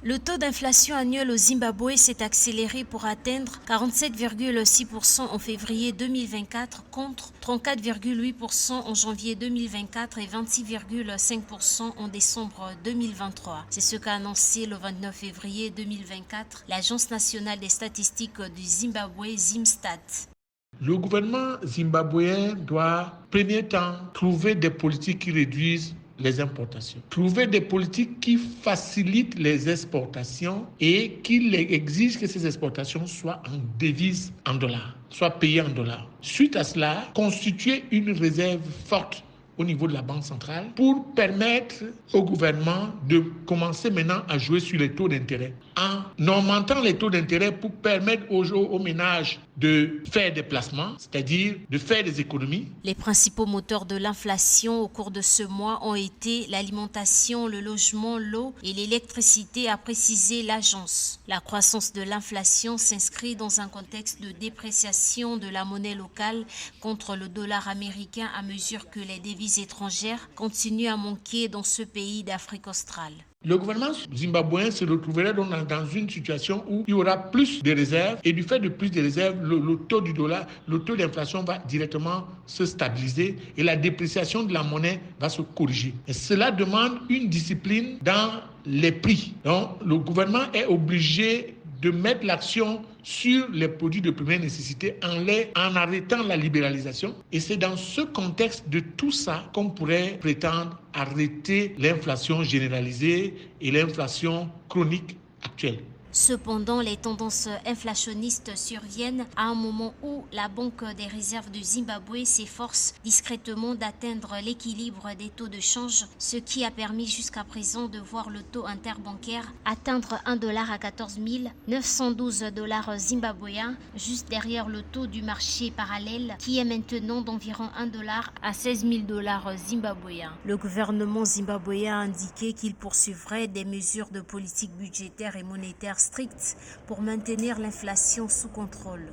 Le taux d'inflation annuel au Zimbabwe s'est accéléré pour atteindre 47,6% en février 2024 contre 34,8% en janvier 2024 et 26,5% en décembre 2023. C'est ce qu'a annoncé le 29 février 2024 l'Agence nationale des statistiques du Zimbabwe, Zimstat. Le gouvernement zimbabwéen doit, premier temps, trouver des politiques qui réduisent les importations. Trouver des politiques qui facilitent les exportations et qui exigent que ces exportations soient en devise en dollars, soient payées en dollars. Suite à cela, constituer une réserve forte au niveau de la Banque centrale pour permettre au gouvernement de commencer maintenant à jouer sur les taux d'intérêt. En augmentant les taux d'intérêt pour permettre aux ménages de faire des placements, c'est-à-dire de faire des économies. Les principaux moteurs de l'inflation au cours de ce mois ont été l'alimentation, le logement, l'eau et l'électricité, a précisé l'agence. La croissance de l'inflation s'inscrit dans un contexte de dépréciation de la monnaie locale contre le dollar américain à mesure que les devises étrangères continuent à manquer dans ce pays d'Afrique australe. Le gouvernement zimbabwéen se retrouverait donc dans une situation où il y aura plus de réserves et du fait de plus de réserves, le taux du dollar, le taux d'inflation va directement se stabiliser et la dépréciation de la monnaie va se corriger. Et cela demande une discipline dans les prix. Donc le gouvernement est obligé de mettre l'action sur les produits de première nécessité en arrêtant la libéralisation. Et c'est dans ce contexte de tout ça qu'on pourrait prétendre arrêter l'inflation généralisée et l'inflation chronique actuelle. Cependant, les tendances inflationnistes surviennent à un moment où la Banque des réserves du Zimbabwe s'efforce discrètement d'atteindre l'équilibre des taux de change, ce qui a permis jusqu'à présent de voir le taux interbancaire atteindre $1 à 14 912 $ zimbabwéens, juste derrière le taux du marché parallèle qui est maintenant d'environ $1 à 16 000 $ zimbabwéens. Le gouvernement zimbabwéen a indiqué qu'il poursuivrait des mesures de politique budgétaire et monétaire strictes pour maintenir l'inflation sous contrôle.